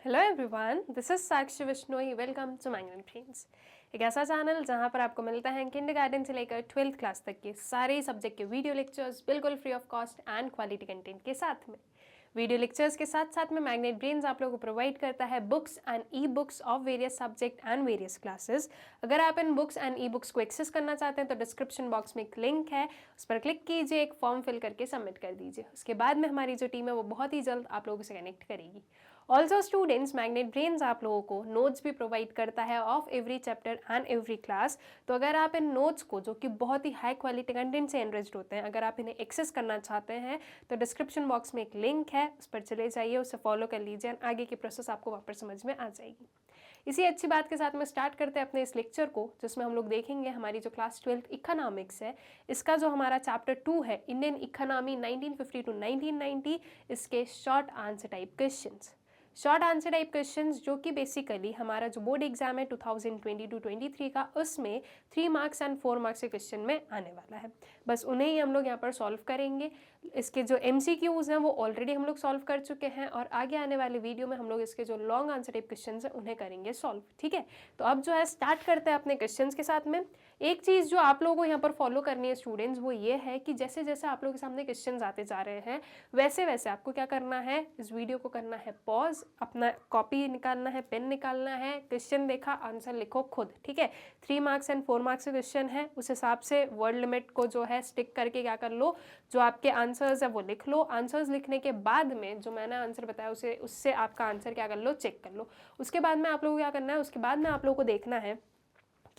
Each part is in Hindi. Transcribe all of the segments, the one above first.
Hello everyone, this is Sakshi Vishnoi. Welcome to Magnet Brains, एक ऐसा चैनल जहां पर आपको मिलता है किंडरगार्टन से लेकर 12th क्लास तक के सारे सब्जेक्ट के वीडियो लेक्चर्स बिल्कुल free of cost and quality content के साथ में। वीडियो लेक्चर्स के साथ साथ में मैग्नेट ब्रेन्स आप लोगों को प्रोवाइड करता है books and e books of various subject and various classes. अगर आप इन बुक्स एंड ई बुक्स को एक्सेस करना चाहते हैं तो डिस्क्रिप्शन बॉक्स में एक लिंक है, उस पर क्लिक कीजिए, एक फॉर्म फिल करके सबमिट कर दीजिए। उसके बाद में हमारी जो टीम है वो बहुत ही जल्द आप लोगों से कनेक्ट करेगी। ऑल्सो स्टूडेंट्स, मैग्नेट ब्रेन्स आप लोगों को नोट्स भी प्रोवाइड करता है of every chapter and every class. तो अगर आप इन नोट्स को, जो कि बहुत ही हाई क्वालिटी कंटेंट से एनरिच्ड होते हैं, अगर आप इन्हें एक्सेस करना चाहते हैं तो डिस्क्रिप्शन बॉक्स में एक लिंक है, उस पर चले जाइए, उसे फॉलो कर लीजिए और आगे की प्रोसेस आपको वहाँ पर समझ में आ जाएगी। इसी अच्छी बात के साथ में स्टार्ट करते हैं अपने इस लेक्चर को, जिसमें हम लोग देखेंगे हमारी जो क्लास 12th इकोनॉमिक्स है, इसका जो हमारा चैप्टर 2 है, इंडियन इकोनॉमी 1950 टू 1990, इसके short answer type questions. Short answer type questions जो कि बेसिकली हमारा जो बोर्ड एग्जाम है 2020 टू 23 का, उसमें 3 मार्क्स एंड 4 मार्क्स के क्वेश्चन में आने वाला है। बस उन्हें ही हम लोग यहाँ पर सॉल्व करेंगे। इसके जो MCQs हैं वो ऑलरेडी हम लोग सॉल्व कर चुके हैं और आगे आने वाले वीडियो में हम लोग इसके जो लॉन्ग आंसर टाइप क्वेश्चन हैं उन्हें करेंगे सॉल्व। ठीक है, तो अब जो है स्टार्ट करते हैं अपने क्वेश्चन के साथ में। एक चीज़ जो आप लोगों को यहाँ पर फॉलो करनी है स्टूडेंट्स, वो ये है कि जैसे जैसे आप लोगों के सामने क्वेश्चन आते जा रहे हैं वैसे वैसे आपको क्या करना है, इस वीडियो को करना है पॉज, अपना कॉपी निकालना है, पेन निकालना है, क्वेश्चन देखा, आंसर लिखो खुद। ठीक है, 3 मार्क्स एंड 4 मार्क्स के क्वेश्चन है, उस हिसाब से वर्ड लिमिट को जो है स्टिक करके क्या कर लो, जो आपके आंसर्स है वो लिख लो। आंसर्स लिखने के बाद में जो मैंने आंसर बताया उससे आपका आंसर क्या कर लो, चेक कर लो। उसके बाद में आप लोगों को क्या करना है, उसके बाद में आप लोगों को देखना है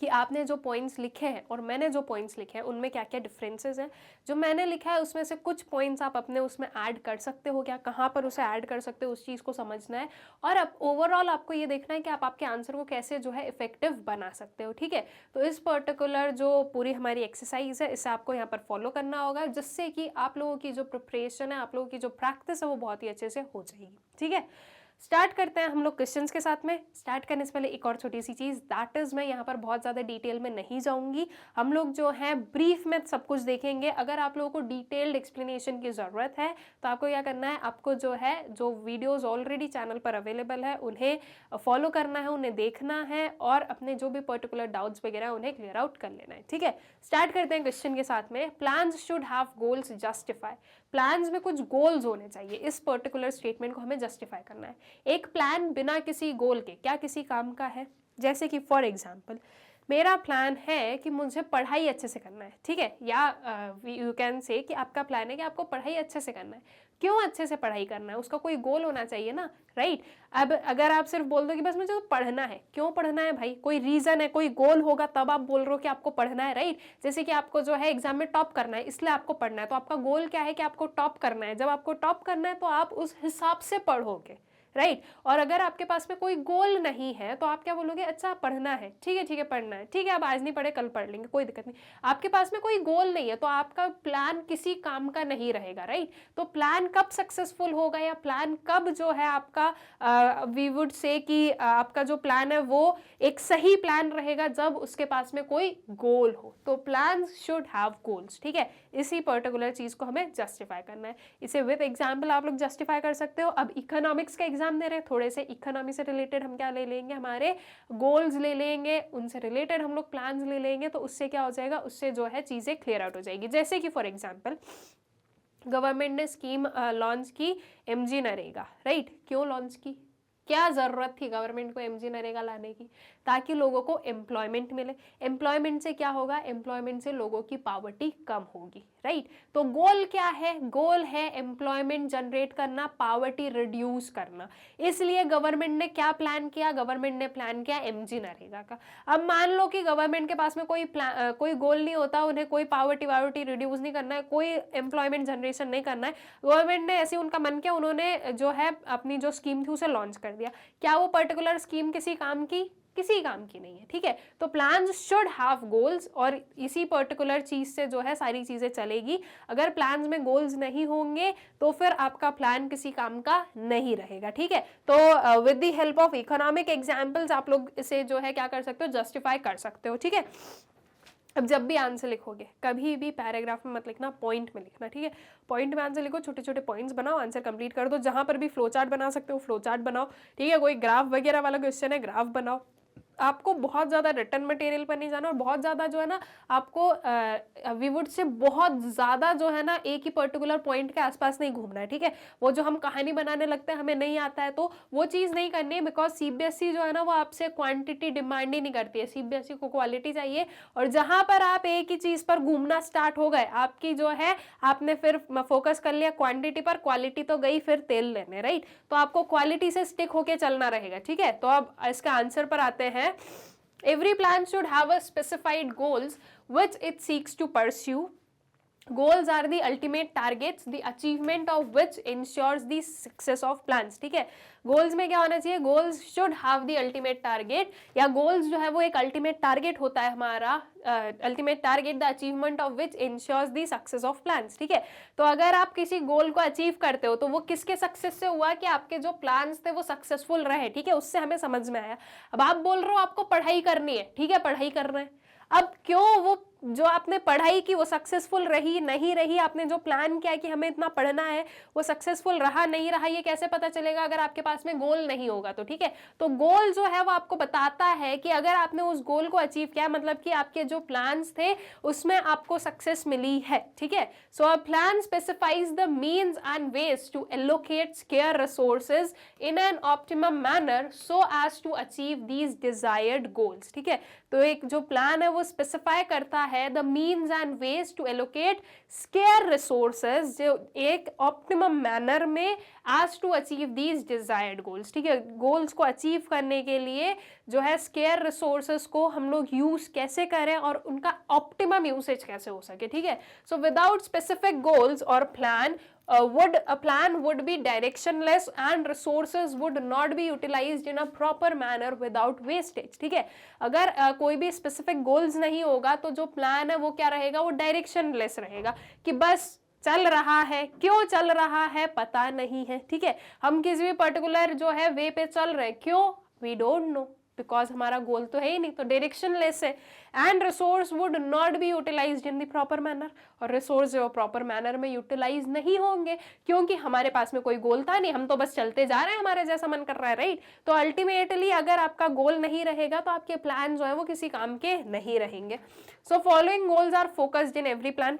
कि आपने जो पॉइंट्स लिखे हैं और मैंने जो पॉइंट्स लिखे हैं उनमें क्या क्या डिफरेंसेस हैं। जो मैंने लिखा है उसमें से कुछ पॉइंट्स आप अपने उसमें ऐड कर सकते हो क्या, कहाँ पर उसे ऐड कर सकते हो, उस चीज़ को समझना है। और अब ओवरऑल आपको ये देखना है कि आप आपके आंसर को कैसे जो है इफेक्टिव बना सकते हो। ठीक है, तो इस पर्टिकुलर जो पूरी हमारी एक्सरसाइज है इसे आपको यहाँ पर फॉलो करना होगा, जिससे कि आप लोगों की जो प्रिपरेशन है, आप लोगों की जो प्रैक्टिस है वो बहुत ही अच्छे से हो जाएगी। ठीक है, स्टार्ट करते हैं हम लोग क्वेश्चंस के साथ में। स्टार्ट करने से पहले एक और छोटी सी चीज़, दैट इज़ मैं यहाँ पर बहुत ज़्यादा डिटेल में नहीं जाऊँगी। हम लोग जो है ब्रीफ में सब कुछ देखेंगे। अगर आप लोगों को डिटेल्ड एक्सप्लेनेशन की ज़रूरत है तो आपको क्या करना है, आपको जो है जो वीडियोज़ ऑलरेडी चैनल पर अवेलेबल है उन्हें फॉलो करना है, उन्हें देखना है और अपने जो भी पर्टिकुलर डाउट्स वगैरह उन्हें क्लियर आउट कर लेना है। ठीक है, स्टार्ट करते हैं क्वेश्चन के साथ में। Plans should have goals justify. Plans में कुछ गोल्स होने चाहिए, इस पर्टिकुलर स्टेटमेंट को हमें जस्टिफाई करना है। एक प्लान बिना किसी गोल के क्या किसी काम का है? जैसे कि फॉर एग्जाम्पल मेरा प्लान है कि मुझे पढ़ाई अच्छे से करना है। ठीक है, या यू कैन से कि आपका प्लान है कि आपको पढ़ाई अच्छे से करना है। क्यों अच्छे से पढ़ाई करना है, उसका कोई गोल होना चाहिए ना, राइट। अब अगर आप सिर्फ बोल दो कि बस मुझे तो पढ़ना है, क्यों पढ़ना है भाई, कोई रीजन है, कोई गोल होगा तब आप बोल रहे हो कि आपको पढ़ना है, राइट। जैसे कि आपको जो है एग्जाम में टॉप करना है इसलिए आपको पढ़ना है, तो आपका गोल क्या है कि आपको टॉप करना है। जब आपको टॉप करना है तो आप उस हिसाब से पढ़ोगे, राइट। और अगर आपके पास में कोई गोल नहीं है तो आप क्या बोलोगे, अच्छा पढ़ना है, ठीक है पढ़ना है, ठीक है अब आज नहीं पढ़े कल पढ़ लेंगे, कोई दिक्कत नहीं। आपके पास में कोई गोल नहीं है तो आपका प्लान किसी काम का नहीं रहेगा, राइट। तो प्लान कब सक्सेसफुल होगा या प्लान कब जो है आपका वी वुड से कि आपका जो प्लान है वो एक सही प्लान रहेगा, जब उसके पास में कोई गोल हो। तो प्लान शुड हैव गोल्स। ठीक है, इसी पर्टिकुलर चीज को हमें जस्टिफाई करना है। इसे विद एग्जाम्पल आप लोग जस्टिफाई कर सकते हो। अब इकोनॉमिक्स का एग्जाम दे रहे हैं, थोड़े से इकोनॉमी से रिलेटेड हम क्या ले लेंगे, हमारे गोल्स ले लेंगे, उनसे रिलेटेड हम लोग प्लान्स ले लेंगे, तो उससे क्या हो जाएगा, उससे जो है चीजें क्लियर आउट हो जाएगी। जैसे कि फॉर एग्जाम्पल गवर्नमेंट ने स्कीम लॉन्च की MG नरेगा, राइट। क्यों लॉन्च की, क्या ज़रूरत थी गवर्नमेंट को MG नरेगा लाने की, ताकि लोगों को एम्प्लॉयमेंट मिले। एम्प्लॉयमेंट से क्या होगा, एम्प्लॉयमेंट से लोगों की पॉवर्टी कम होगी, राइट। तो गोल क्या है, गोल है एम्प्लॉयमेंट जनरेट करना, पॉवर्टी रिड्यूस करना। इसलिए गवर्नमेंट ने क्या प्लान किया, गवर्नमेंट ने प्लान किया MG नरेगा का। अब मान लो कि गवर्नमेंट के पास में कोई गोल नहीं होता, उन्हें कोई पॉवर्टी रिड्यूस नहीं करना है, कोई एम्प्लॉयमेंट जनरेशन नहीं करना है। गवर्नमेंट ने ऐसे उनका मन किया, उन्होंने जो है अपनी जो स्कीम थी उसे लॉन्च कर दिया। क्या वो पर्टिकुलर स्कीम किसी काम की, किसी काम की नहीं है। ठीक है, तो प्लान्स शुड हैव गोल्स और इसी पर्टिकुलर चीज से जो है सारी चीजें चलेगी। अगर प्लान्स में गोल्स नहीं होंगे तो फिर आपका प्लान किसी काम का नहीं रहेगा। ठीक है, तो with the help of economic examples आप लोग इसे जो है क्या कर सकते हो, जस्टिफाई कर सकते हो। ठीक है, अब जब भी आंसर लिखोगे कभी भी पैराग्राफ में मत लिखना, पॉइंट में लिखना, ठीक है। पॉइंट में आंसर लिखो, छोटे छोटे पॉइंट्स बनाओ, आंसर कंप्लीट कर दो। जहां पर भी फ्लो चार्ट बना सकते हो फ्लो चार्ट बनाओ, ठीक है। कोई ग्राफ वगैरह वाला क्वेश्चन है ग्राफ बनाओ। आपको बहुत ज़्यादा रिटर्न मटेरियल पर नहीं जाना और बहुत ज़्यादा जो है ना आपको विवुड से बहुत ज़्यादा जो है ना एक ही पर्टिकुलर पॉइंट के आसपास नहीं घूमना है, ठीक है। वो जो हम कहानी बनाने लगते हैं हमें नहीं आता है तो वो चीज़ नहीं करनी है, बिकॉज सीबीएसई जो है ना वो आपसे क्वांटिटी डिमांड ही नहीं करती है, सीबीएसई को क्वालिटी चाहिए। और जहां पर आप एक ही चीज़ पर घूमना स्टार्ट हो गए, आपकी जो है आपने फिर फोकस कर लिया क्वांटिटी पर, क्वालिटी तो गई फिर तेल लेने, राइट। तो आपको क्वालिटी से स्टिक होके चलना रहेगा, ठीक है। तो अब इसका आंसर पर आते हैं। Every plan should have a specified goals which it seeks to pursue. Goals are the ultimate targets, the achievement of which ensures the success of plans, ठीक है। गोल्स में क्या होना चाहिए, goals should have the ultimate target, या गोल्स जो है वो एक अल्टीमेट टारगेट होता है हमारा, ultimate target the achievement of which ensures the success of plans, ठीक है। तो अगर आप किसी गोल को अचीव करते हो तो वो किसके सक्सेस से हुआ, कि आपके जो प्लान्स थे वो सक्सेसफुल रहे, ठीक है। उससे हमें समझ में आया। अब आप बोल रहे हो आपको पढ़ाई करनी है, ठीक है, पढ़ाई कर रहे हैं। अब क्यों वो जो आपने पढ़ाई की वो सक्सेसफुल रही नहीं रही, आपने जो प्लान किया कि हमें इतना पढ़ना है वो सक्सेसफुल रहा नहीं रहा, ये कैसे पता चलेगा अगर आपके पास में गोल नहीं होगा तो, ठीक है। तो गोल जो है वो आपको बताता है कि अगर आपने उस गोल को अचीव किया, मतलब कि आपके जो प्लान्स थे उसमें आपको सक्सेस मिली है, ठीक है। So a plan specifies the means and ways to allocate scarce resources in an optimum manner so as to achieve these desired goals, ठीक है। तो एक जो प्लान है वो स्पेसिफाई करता है the means and ways to allocate scarce resources, जो एक ऑप्टिमम मैनर में as to achieve these desired goals, ठीक है। गोल्स को अचीव करने के लिए जो है स्केयर रिसोर्सेज को हम लोग यूज कैसे करें और उनका ऑप्टिमम यूसेज कैसे हो सके, ठीक है। सो विदाउट स्पेसिफिक गोल्स और plan a plan would be directionless and resources would not be utilized in a proper manner without wastage, ठीक है। अगर कोई भी स्पेसिफिक गोल्स नहीं होगा तो जो प्लान है वो क्या रहेगा, वो डायरेक्शनलेस रहेगा, कि बस चल रहा है, क्यों चल रहा है पता नहीं है, ठीक है। हम किसी भी पर्टिकुलर जो है वे पे चल रहे हैं, क्यों, वी डोंट नो, बिकॉज हमारा गोल तो है ही नहीं, तो डायरेक्शनलेस है। And resource would not be utilised in the proper manner, और रिसोर्स जो प्रॉपर मैनर में यूटिलाइज नहीं होंगे क्योंकि हमारे पास में कोई गोल था नहीं, हम तो बस चलते जा रहे हैं हमारे जैसा मन कर रहा है, राइट। तो अल्टीमेटली अगर आपका गोल नहीं रहेगा तो आपके प्लान जो है वो किसी काम के नहीं रहेंगे। So following goals are focused in every plan.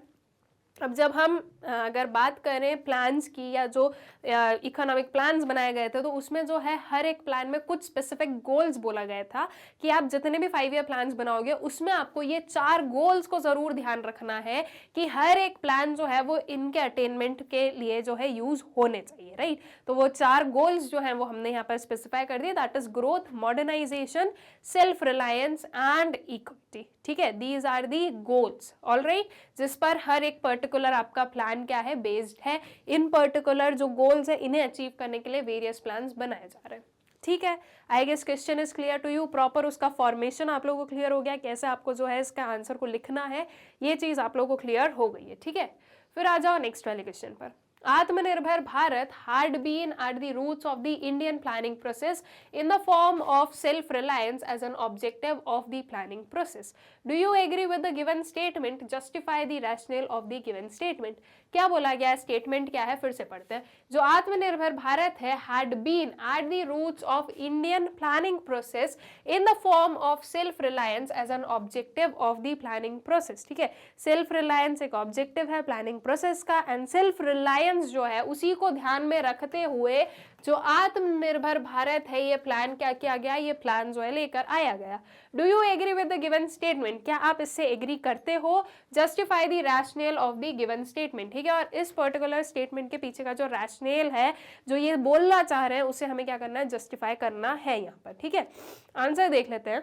अब जब हम अगर बात करें प्लान्स की, या जो इकोनॉमिक प्लान्स बनाए गए थे तो उसमें जो है हर एक प्लान में कुछ स्पेसिफिक गोल्स बोला गया था कि आप जितने भी 5 ईयर प्लान्स बनाओगे उसमें आपको ये 4 गोल्स को जरूर ध्यान रखना है कि हर एक प्लान जो है वो इनके अटेनमेंट के लिए जो है यूज होने चाहिए, राइट। तो वो 4 गोल्स जो है वो हमने यहाँ पर स्पेसिफाई कर दिए, that is growth, modernisation, self reliance and equity, ठीक है। These are the goals, alright, जिस पर हर एक पर्टिकुलर आपका प्लान क्या है, बेस्ड है। इन पर्टिकुलर जो गोल्स है इन्हें अचीव करने के लिए वेरियस प्लान्स बनाए जा रहे हैं, ठीक है। I guess question is clear to you, proper उसका फॉर्मेशन आप लोगों को क्लियर हो गया, कैसे आपको जो है इसका आंसर को लिखना है, ये चीज आप लोगों को क्लियर हो गई है, ठीक है। फिर आ जाओ नेक्स्ट वाले क्वेश्चन पर। Atmanirbhar Bharat had been at the roots of the Indian planning process in the form of self-reliance as an objective of the planning process. Do you agree with the given statement? Justify the rationale of the given statement. क्या बोला गया है, स्टेटमेंट क्या है, फिर से पढ़ते हैं। जो आत्मनिर्भर भारत है had been at the roots of Indian planning process in the form of self-reliance as an objective of the planning process, ठीक है। सेल्फ रिलायंस एक ऑब्जेक्टिव है प्लानिंग प्रोसेस का, एंड सेल्फ रिलायंस जो है उसी को ध्यान में रखते हुए जो आत्मनिर्भर भारत है ये प्लान क्या किया गया, ये प्लान जो है लेकर आया गया। Do you agree with the given statement, क्या आप इससे एग्री करते हो? Justify the rational of the given statement, ठीक है। और इस पर्टिकुलर स्टेटमेंट के पीछे का जो रैशनल है, जो ये बोलना चाह रहे हैं, उसे हमें क्या करना है, जस्टिफाई करना है यहाँ पर, ठीक है। आंसर देख लेते हैं।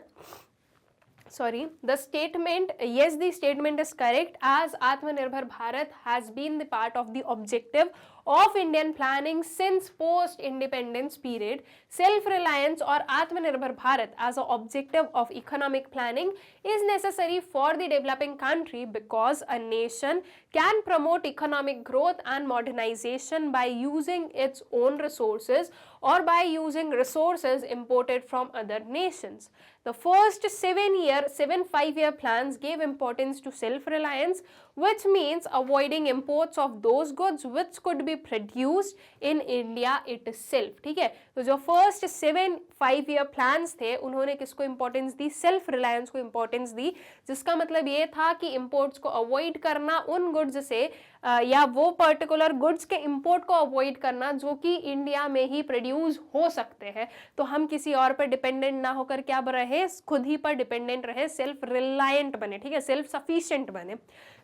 Sorry, the statement, yes, the statement is correct, as Atmanirbhar Bharat has been the part of the objective of Indian planning since post-independence period, self-reliance or Atmanirbhar Bharat as an objective of economic planning is necessary for the developing country because a nation can promote economic growth and modernization by using its own resources or by using resources imported from other nations. The first 7 5-year plans gave importance to self-reliance, which means avoiding imports of those goods which could be produced in India itself. ठीक है, तो जो फर्स्ट 7 5-year प्लान्स थे उन्होंने किसको इंपॉर्टेंस दी? सेल्फ रिलायंस को इंपॉर्टेंस दी, जिसका मतलब ये था कि इंपोर्ट्स को अवॉइड करना उन गुड्स से या वो पर्टिकुलर गुड्स के इंपोर्ट को अवॉइड करना जो कि इंडिया में ही प्रोड्यूस हो सकते हैं, तो हम किसी और पर डिपेंडेंट ना होकर क्या रहे, खुद ही पर डिपेंडेंट रहे, सेल्फ रिलायंट बने, ठीक है, सेल्फ सफिशिएंट बने.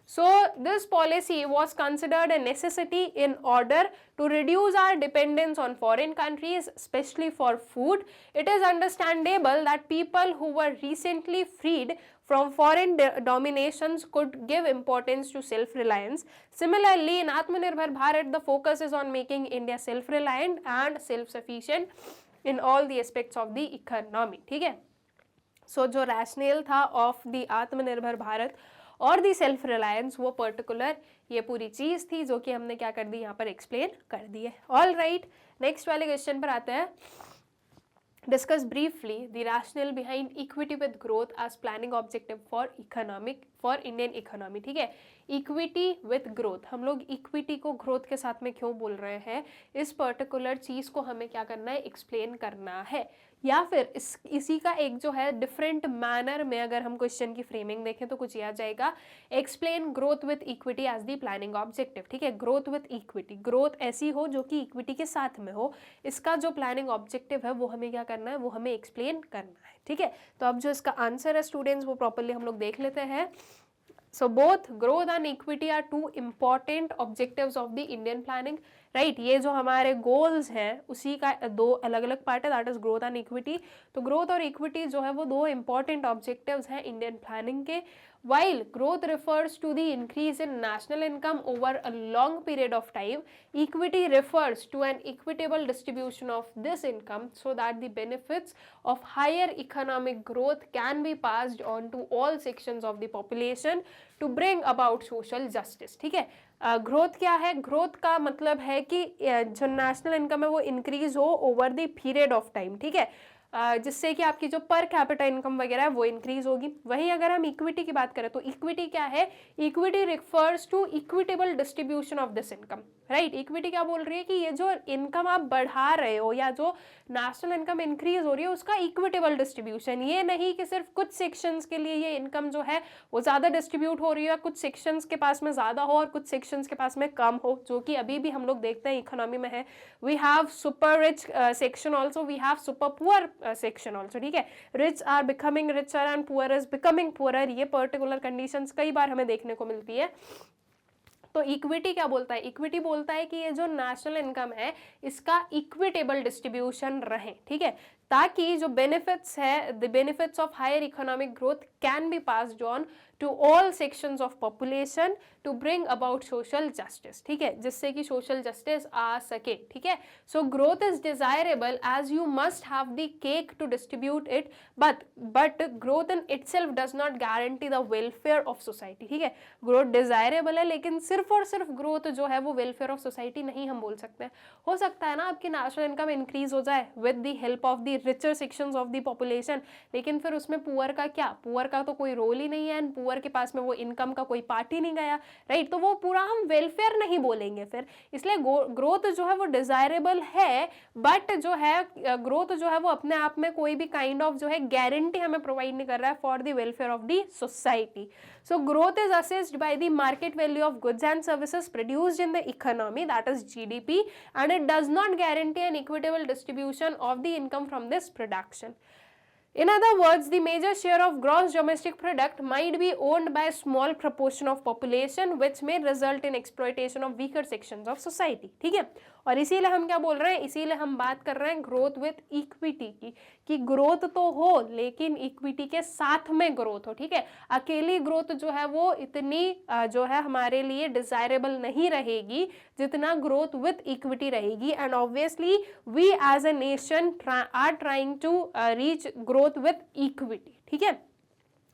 So this policy was considered a necessity in order to reduce our dependence on foreign countries, especially for food. It is understandable that people who were recently freed from foreign dominations could give importance to self-reliance. Similarly, in Atmanirbhar Bharat, the focus is on making India self-reliant and self-sufficient in all the aspects of the economy. ठीक है, so जो rationale था of the Atmanirbhar Bharat और दी सेल्फ रिलायंस, वो पर्टिकुलर ये पूरी चीज थी जो कि हमने क्या कर दी, यहाँ पर एक्सप्लेन कर दी है. ऑल राइट, नेक्स्ट वाले क्वेश्चन पर आते हैं. Discuss briefly the rational behind equity with growth as planning objective for Indian economy. ठीक है, इक्विटी विद ग्रोथ, हम लोग इक्विटी को ग्रोथ के साथ में क्यों बोल रहे हैं, इस पर्टिकुलर चीज को हमें क्या करना है, एक्सप्लेन करना है. या फिर इसी का एक जो है डिफरेंट मैनर में अगर हम क्वेश्चन की फ्रेमिंग देखें तो कुछ आ जाएगा, explain growth with equity as the planning objective. ठीक है, ग्रोथ विथ इक्विटी, ग्रोथ ऐसी हो जो कि इक्विटी के साथ में हो, इसका जो प्लानिंग ऑब्जेक्टिव है वो हमें क्या करना है, वो हमें एक्सप्लेन करना है. ठीक है, तो अब जो इसका आंसर है स्टूडेंट्स वो प्रॉपरली हम लोग देख लेते हैं. So both growth and equity are two important objectives of the Indian planning, right? ये जो हमारे goals हैं उसी का दो अलग अलग पार्ट है, that is growth and equity. तो growth और equity जो है वो दो important objectives हैं Indian planning के. While growth refers to the increase in national income over a long period of time, equity refers to an equitable distribution of this income so that the benefits of higher economic growth can be passed on to all sections of the population to bring about social justice. ठीक है, ग्रोथ क्या है, ग्रोथ का मतलब है कि जो नेशनल इनकम है वो इंक्रीज हो over the period of time. ठीक है, जिससे कि आपकी जो पर कैपिटा इनकम वगैरह है वो इंक्रीज होगी. वहीं अगर हम इक्विटी की बात करें तो इक्विटी क्या है, equity refers to equitable distribution of this income. Right, equity क्या बोल रही है कि ये जो इनकम आप बढ़ा रहे हो या जो नेशनल इनकम इंक्रीज हो रही है उसका इक्विटेबल डिस्ट्रीब्यूशन. ये नहीं कि सिर्फ कुछ सेक्शंस के लिए ये इनकम जो है वो ज़्यादा डिस्ट्रीब्यूट हो रही है, कुछ सेक्शंस के पास में ज़्यादा हो और कुछ सेक्शंस के पास में कम हो, जो कि अभी भी हम लोग देखते हैं इकोनॉमी में है. We have super rich section also, we have super poor section also. ठीक है, rich are becoming richer and poor is becoming poorer, ये पर्टिकुलर कंडीशंस कई बार हमें देखने को मिलती है. तो इक्विटी क्या बोलता है, इक्विटी बोलता है कि ये जो नेशनल इनकम है इसका इक्विटेबल डिस्ट्रीब्यूशन रहे. ठीक है, ताकि जो बेनिफिट्स है, the benefits of higher economic growth can be passed on to all sections of population to bring about social justice. ठीक है, जिससे कि सोशल जस्टिस आ सके. ठीक है, so growth is desirable as you must have the cake to distribute it, but growth in itself does not guarantee the welfare of society. ठीक है, ग्रोथ डिजायरेबल है लेकिन सिर्फ और सिर्फ ग्रोथ जो है वो वेलफेयर ऑफ सोसाइटी नहीं हम बोल सकते हैं. हो सकता है ना आपकी नेशनल इनकम इंक्रीज हो जाए with the help of the richer sections of the population, लेकिन फिर उसमें पुअर का क्या, पुअर का तो कोई रोल ही नहीं है एंड पुअर के पास में वो इनकम का कोई पार्ट ही नहीं गया. राइट, तो वो पूरा हम वेलफेयर नहीं बोलेंगे फिर. इसलिए ग्रोथ जो है वो डिजायरेबल है, बट जो है ग्रोथ जो है वो अपने आप में कोई भी काइंड ऑफ जो है गारंटी हमें प्रोवाइड नहीं कर रहा है for the welfare of the society. So growth is assessed by the market value of goods and services produced in the economy, that is GDP, and it does not guarantee an equitable distribution of the income from this production. In other words, the major share of gross domestic product might be owned by a small proportion of population, which may result in exploitation of weaker sections of society. ठीक है, और इसीलिए हम क्या बोल रहे हैं, इसीलिए हम बात कर रहे हैं ग्रोथ विथ इक्विटी की, कि ग्रोथ तो हो लेकिन इक्विटी के साथ में ग्रोथ हो, ठीक है। अकेली ग्रोथ जो है वो इतनी जो है हमारे लिए डिजायरेबल नहीं रहेगी जितना ग्रोथ विथ इक्विटी रहेगी। And obviously we as a nation are trying to reach growth with equity, ठीक है।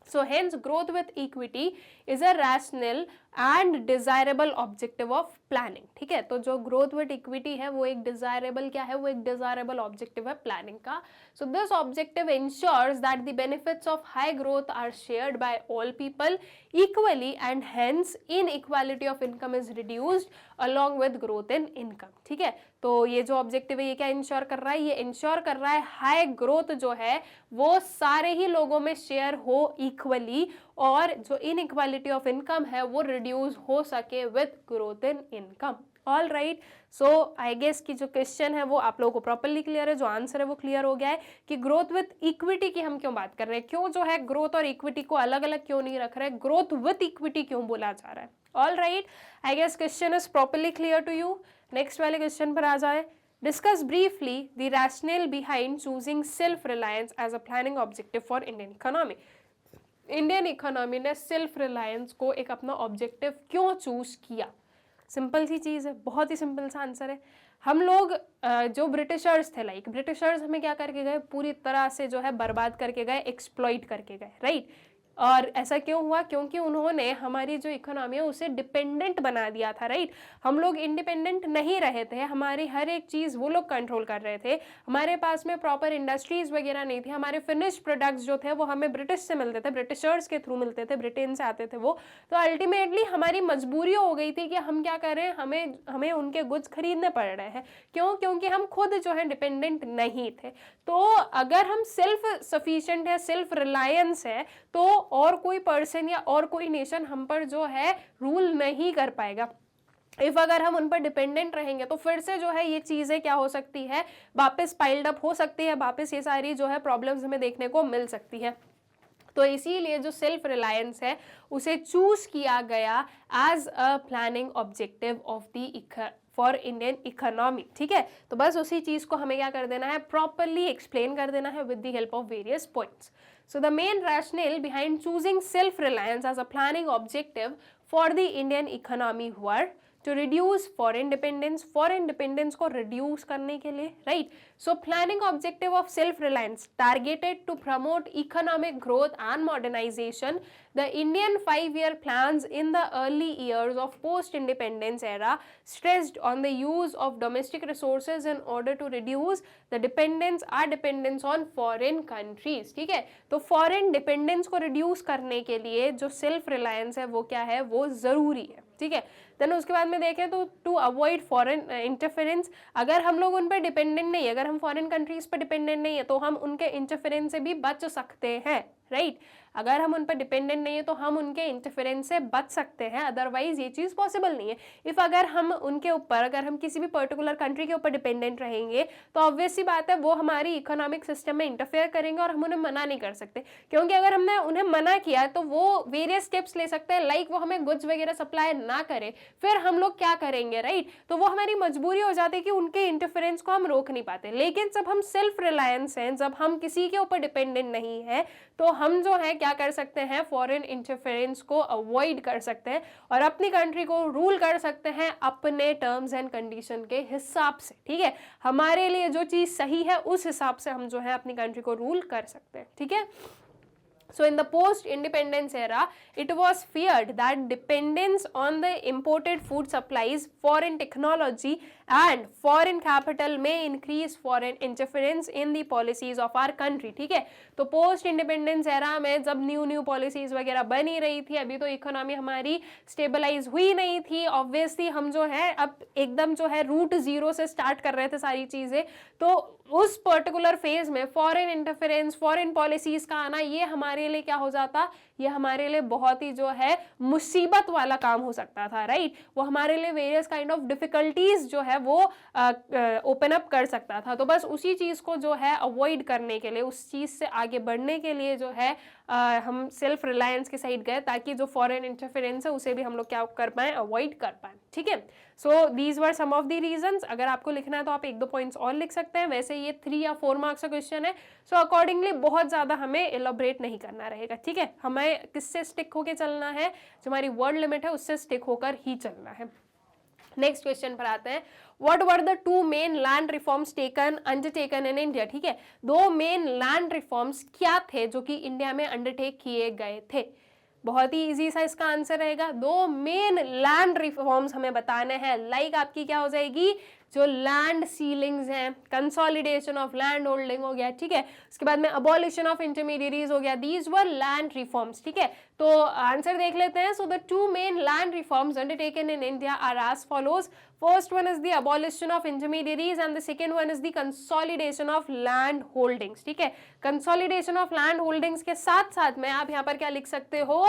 So hence growth with equity is a rational and desirable objective of planning, ठीक है। तो जो growth with equity है वो एक desirable क्या है, वो एक desirable objective है planning का। So this objective ensures that the benefits of high growth are shared by all people equally and hence inequality of income is reduced along with growth in income, ठीक है। तो ये जो ऑब्जेक्टिव है ये क्या इंश्योर कर रहा है, ये इंश्योर कर रहा है हाई ग्रोथ जो है वो सारे ही लोगों में शेयर हो इक्वली और जो इनइक्वालिटी ऑफ इनकम है वो रिड्यूस हो सके with growth in income. All right, so I guess कि जो क्वेश्चन है वो आप लोगों को प्रॉपरली क्लियर है, जो आंसर है वो क्लियर हो गया है कि ग्रोथ विथ इक्विटी की हम क्यों बात कर रहे हैं, क्यों जो है ग्रोथ और इक्विटी को अलग अलग क्यों नहीं रख रहे, ग्रोथ विथ इक्विटी क्यों बोला जा रहा है। All right, I guess question is properly clear to you. Next वाले क्वेश्चन पर आ जाए। Discuss briefly the rational behind choosing self reliance as a planning objective for Indian economy. Indian economy ने सेल्फ रिलायंस को एक अपना ऑब्जेक्टिव क्यों चूज किया। सिंपल सी चीज़ है, बहुत ही सिंपल सा आंसर है। हम लोग जो ब्रिटिशर्स थे, लाइक ब्रिटिशर्स हमें क्या करके गए, पूरी तरह से जो है बर्बाद करके गए, एक्सप्लॉइट करके गए, राइट। और ऐसा क्यों हुआ, क्योंकि उन्होंने हमारी जो इकोनॉमी है उसे डिपेंडेंट बना दिया था, राइट। हम लोग इंडिपेंडेंट नहीं रहे थे, हमारी हर एक चीज़ वो लोग कंट्रोल कर रहे थे, हमारे पास में प्रॉपर इंडस्ट्रीज वगैरह नहीं थी, हमारे फिनिश्ड प्रोडक्ट्स जो थे वो हमें ब्रिटिश से मिलते थे, ब्रिटिशर्स के थ्रू मिलते थे, ब्रिटेन से आते थे वो। तो अल्टीमेटली हमारी मजबूरी हो गई थी कि हम क्या करें, हमें उनके गुड्स खरीदने पड़ रहे हैं। क्यों, क्योंकि हम खुद जो है डिपेंडेंट नहीं थे। तो अगर हम सेल्फ सफिशिएंट है, सेल्फ रिलायंस है, तो और कोई पर्सन या और कोई नेशन हम पर जो है रूल नहीं कर पाएगा। अगर हम उन पर डिपेंडेंट रहेंगे तो फिर से जो है ये चीज़ें क्या हो सकती है, वापस पाइल्ड अप हो सकती है, वापस ये सारी जो है प्रॉब्लम्स हमें देखने को मिल सकती है। तो इसीलिए जो सेल्फ रिलायंस है उसे चूज किया गया as a planning objective of the for Indian economy, ठीक है। तो बस उसी चीज़ को हमें क्या कर देना है, प्रॉपरली एक्सप्लेन कर देना है with the help of various points. So the main rationale behind choosing self-reliance as a planning objective for the Indian economy were to reduce foreign dependence को reduce करने के लिए, right? So planning objective of self-reliance targeted to promote economic growth and modernization. The Indian 5-year plans in the early years of post-independence era stressed on the use of domestic resources in order to reduce the dependence on foreign countries, ठीक है। तो foreign dependence को reduce करने के लिए जो self reliance है वो क्या है, वो ज़रूरी है, ठीक है। देन उसके बाद में देखें तो टू अवॉइड फॉरेन इंटरफेरेंस, अगर हम लोग उन पर डिपेंडेंट नहीं है, अगर हम फॉरेन कंट्रीज पर डिपेंडेंट नहीं है तो हम उनके इंटरफेरेंस से भी बच सकते हैं, राइट। अगर हम उन पर डिपेंडेंट नहीं है तो हम उनके इंटरफेरेंस से बच सकते हैं, अदरवाइज ये चीज़ पॉसिबल नहीं है। अगर हम उनके ऊपर, अगर हम किसी भी पर्टिकुलर कंट्री के ऊपर डिपेंडेंट रहेंगे तो ऑब्वियस सी बात है वो हमारी इकोनॉमिक सिस्टम में इंटरफेयर करेंगे और हम उन्हें मना नहीं कर सकते, क्योंकि अगर हमने उन्हें मना किया तो वो वेरियस स्टेप्स ले सकते हैं, लाइक वो हमें गुड्स वगैरह सप्लाई ना करे, फिर हम लोग क्या करेंगे, राइट। तो वो हमारी मजबूरी हो जाती है कि उनके इंटरफेरेंस को हम रोक नहीं पाते। लेकिन जब हम सेल्फ रिलायंस हैं, जब हम किसी के ऊपर डिपेंडेंट नहीं है, तो हम जो है क्या कर सकते हैं, फॉरेन इंटरफेरेंस को अवॉइड कर सकते हैं और अपनी कंट्री को रूल कर सकते हैं अपने टर्म्स एंड कंडीशन के हिसाब से, ठीक है। हमारे लिए जो चीज़ सही है उस हिसाब से हम जो है अपनी कंट्री को रूल कर सकते हैं, ठीक है। So in the post-independence era, it was feared that dependence on the imported food supplies, foreign technology and foreign capital may increase foreign interference in the policies of our country, ठीक है। तो post-independence era में जब न्यू पॉलिसीज वगैरह बनी रही थी, अभी तो इकोनॉमी हमारी स्टेबलाइज हुई नहीं थी, ऑब्वियसली हम जो है अब एकदम जो है रूट जीरो से स्टार्ट कर रहे थे सारी चीज़ें। तो उस पर्टिकुलर फेज में फॉरेन इंटरफेरेंस, फॉरेन पॉलिसीज का आना, ये हमारे लिए क्या हो जाता, ये हमारे लिए बहुत ही जो है मुसीबत वाला काम हो सकता था, राइट। वो हमारे लिए वेरियस काइंड ऑफ डिफिकल्टीज जो है वो ओपन अप कर सकता था। तो बस उसी चीज़ को जो है अवॉइड करने के लिए, उस चीज़ से आगे बढ़ने के लिए जो है हम सेल्फ रिलायंस के साइड गए, ताकि जो फॉरेन इंटरफेरेंस है उसे भी हम लोग क्या कर पाएँ, अवॉइड कर पाएँ, ठीक है। So these were some of the reasons. अगर आपको लिखना है तो आप 1-2 पॉइंट्स और लिख सकते हैं। वैसे ये 3 या 4 मार्क्स का क्वेश्चन है, सो अकॉर्डिंगली बहुत ज़्यादा हमें एलोबरेट नहीं करना रहेगा, ठीक है। हमें किससे स्टिक होकर चलना है, जो हमारी वर्ड लिमिट है उससे स्टिक होकर ही चलना है। नेक्स्ट क्वेश्चन पर आते हैं। What were the 2 main land reforms undertaken in India, ठीक है। 2 मेन लैंड रिफॉर्म्स क्या थे जो कि इंडिया में अंडरटेक किए गए थे। बहुत ही इजी सा इसका आंसर रहेगा। 2 मेन लैंड रिफॉर्म्स हमें बताने हैं। लाइक आपकी क्या हो जाएगी, जो लैंड सीलिंग्स हैं, कंसोलिडेशन ऑफ लैंड होल्डिंग हो गया, ठीक है। उसके बाद में अबॉलिशन ऑफ इंटरमीडिएटरीज हो गया, दीज वर लैंड रिफॉर्म्स, ठीक है। तो आंसर देख लेते हैं। So the 2 main land reforms undertaken in India are as follows. First one is the abolition of intermediaries and the second one is the consolidation of land holdings, ठीक है। consolidation of land holdings के साथ साथ में आप यहाँ पर क्या लिख सकते हो,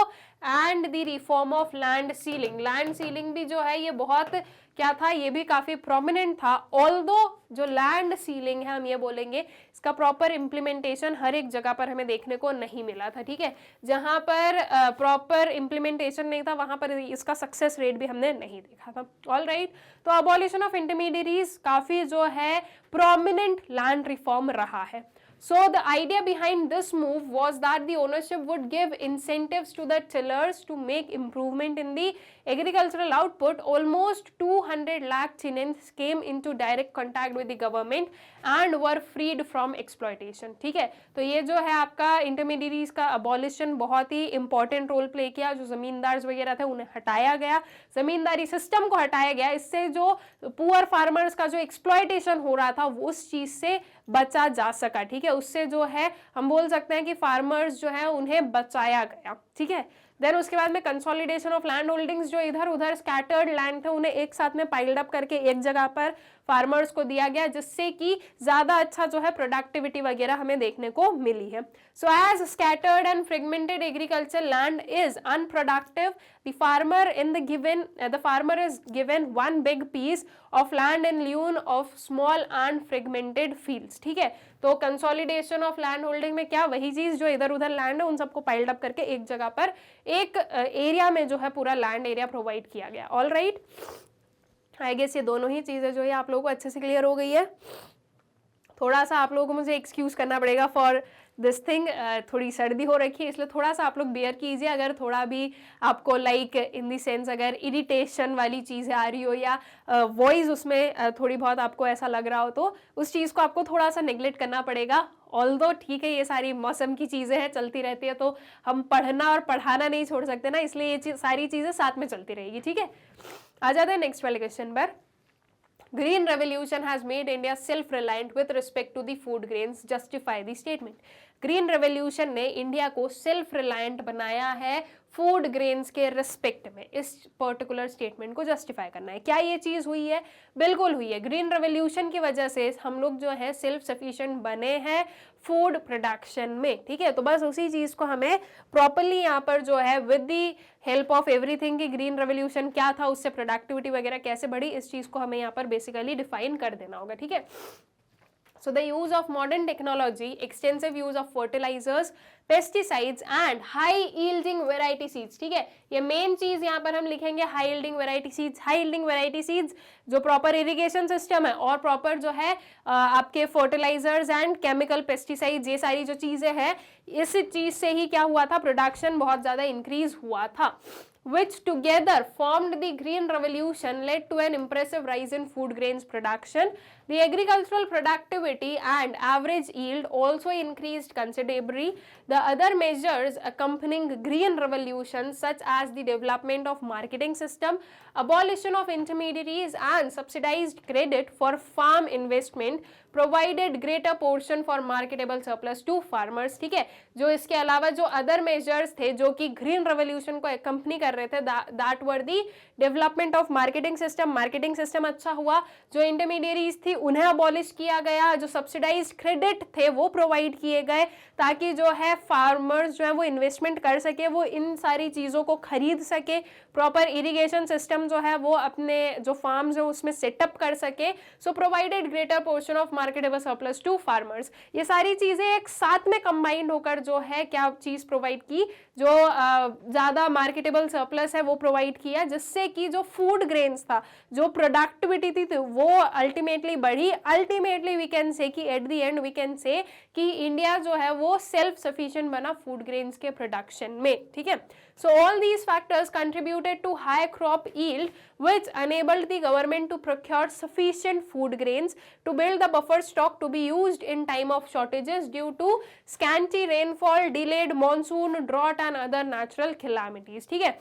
and the reform of land ceiling। land ceiling भी जो है ये बहुत क्या था, ये भी काफी प्रोमिनेंट था। ऑल्दो जो लैंड सीलिंग है हम ये बोलेंगे इसका प्रॉपर इम्प्लीमेंटेशन हर एक जगह पर हमें देखने को नहीं मिला था, ठीक है। जहां पर प्रॉपर इम्प्लीमेंटेशन नहीं था वहां पर इसका सक्सेस रेट भी हमने नहीं देखा था। ऑल राइट, तो अबॉलिशन ऑफ इंटरमीडिएटरीज काफी जो है प्रोमिनेंट लैंड रिफॉर्म रहा है। So the idea behind this move was that the ownership would give incentives to the tillers to make improvement in the agricultural output. Almost 200 lakh tenants came into direct contact with the government and were freed from exploitation, ठीक है। तो ये जो है आपका इंटरमीडिएटरीज का अबॉलिशन बहुत ही इंपॉर्टेंट रोल प्ले किया। जो जमींदार वगैरह थे उन्हें हटाया गया, जमींदारी सिस्टम को हटाया गया। इससे जो पुअर फार्मर्स का जो एक्सप्लॉयटेशन हो रहा था उस चीज से बचा जा सका, ठीक है। उससे जो है हम बोल सकते हैं कि फार्मर्स जो है उन्हें बचाया गया, ठीक है। देन उसके बाद में कंसोलिडेशन ऑफ लैंड होल्डिंग्स, जो इधर उधर स्कैटर्ड लैंड थे उन्हें एक साथ में पाइल्ड अप करके एक जगह पर फार्मर्स को दिया गया, जिससे कि ज्यादा अच्छा जो है प्रोडक्टिविटी वगैरह हमें देखने को मिली है। So as scattered and fragmented agriculture land is unproductive, the farmer is given one big piece of land in lieu of small and fragmented fields, ठीक है। तो कंसोलिडेशन ऑफ लैंड होल्डिंग में क्या, वही चीज जो इधर उधर लैंड है उन सबको पाइल्ड अप करके एक जगह पर एक एरिया में जो है पूरा लैंड एरिया प्रोवाइड किया गया। ऑल राइट, आई गेस ये दोनों ही चीजें जो है आप लोगों को अच्छे से क्लियर हो गई है। थोड़ा सा आप लोगों को मुझे एक्सक्यूज करना पड़ेगा फॉर दिस थिंग, थोड़ी सर्दी हो रखी है इसलिए थोड़ा सा आप लोग बेयर कीजिए। अगर थोड़ा भी आपको लाइक इन दी सेंस अगर इरिटेशन वाली चीज़ें आ रही हो या वॉइस उसमें थोड़ी बहुत आपको ऐसा लग रहा हो तो उस चीज़ को आपको थोड़ा सा नेग्लेक्ट करना पड़ेगा। ऑल्दो ठीक है ये सारी मौसम की चीज़ें हैं, चलती रहती है, तो हम पढ़ना और पढ़ाना नहीं छोड़ सकते ना, इसलिए ये सारी चीज़ें साथ में चलती रहेगी, ठीक है। आ जाते हैं नेक्स्ट वाले क्वेश्चन पर। Green revolution has made India self-reliant with respect to the food grains. Justify the statement. Green revolution ने इंडिया को सेल्फ रिलायंट बनाया है फूड ग्रेन्स के रिस्पेक्ट में। इस पर्टिकुलर स्टेटमेंट को जस्टिफाई करना है। क्या ये चीज हुई है? बिल्कुल हुई है। ग्रीन रेवोल्यूशन की वजह से हम लोग जो है सेल्फ सफिशिएंट बने हैं फूड प्रोडक्शन में, ठीक है। तो बस उसी चीज को हमें प्रॉपरली यहाँ पर जो है with the help of everything की ग्रीन रेवोल्यूशन क्या था, उससे प्रोडक्टिविटी वगैरह कैसे बढ़ी, इस चीज को हमें यहाँ पर बेसिकली डिफाइन कर देना होगा, ठीक है। So the use of modern technology, extensive use of fertilizers, pesticides and high yielding variety seeds, ठीक है। ये मेन चीज यहाँ पर हम लिखेंगे high yielding variety seeds। High yielding variety seeds जो प्रॉपर इरिगेशन सिस्टम है और प्रॉपर जो है आपके फर्टिलाइजर्स एंड केमिकल पेस्टिसाइड्स, ये सारी जो चीजें हैं इस चीज से ही क्या हुआ था, प्रोडक्शन बहुत ज्यादा इंक्रीज हुआ था, which together formed the green revolution, led to an impressive rise in food grains production. The agricultural productivity and average yield also increased considerably. The other measures accompanying green revolution, such as the development of marketing system, abolition of intermediaries and subsidized credit for farm investment, provided greater portion for marketable surplus to farmers, ठीक है। जो इसके अलावा जो अदर मेजर्स थे जो कि ग्रीन रेवोल्यूशन को एक्कम्पनी कर रहे थे, that were the development of marketing system. Marketing system अच्छा हुआ, जो इंटरमीडिएरीज थी उन्हें अबॉलिश किया गया, जो सब्सिडाइज्ड क्रेडिट थे वो प्रोवाइड किए गए ताकि जो है फार्मर्स जो है वो इन्वेस्टमेंट कर सके, वो इन सारी चीज़ों को खरीद सके, प्रॉपर इरिगेशन सिस्टम जो है वो अपने जो फार्म्स हैं उसमें सेटअप कर सके। So provided greater portion of marketable surplus to farmers. ये सारी चीजें एक साथ में कंबाइंड होकर जो है क्या चीज प्रोवाइड की, जो ज्यादा मार्केटेबल सरप्लस है वो प्रोवाइड किया, जिससे कि जो फूड ग्रेन्स था, जो प्रोडक्टिविटी थी वो अल्टीमेटली बढ़ी। अल्टीमेटली वी कैन से कि at the end we can say कि इंडिया जो है वो सेल्फ सफिशिएंट बना फूड ग्रेन्स के प्रोडक्शन में, ठीक है। So all these factors contributed to high crop yield, which enabled the government to procure sufficient food grains to build the buffer stock to be used in time of shortages due to scanty rainfall, delayed monsoon, drought and other natural calamities, ठीक है।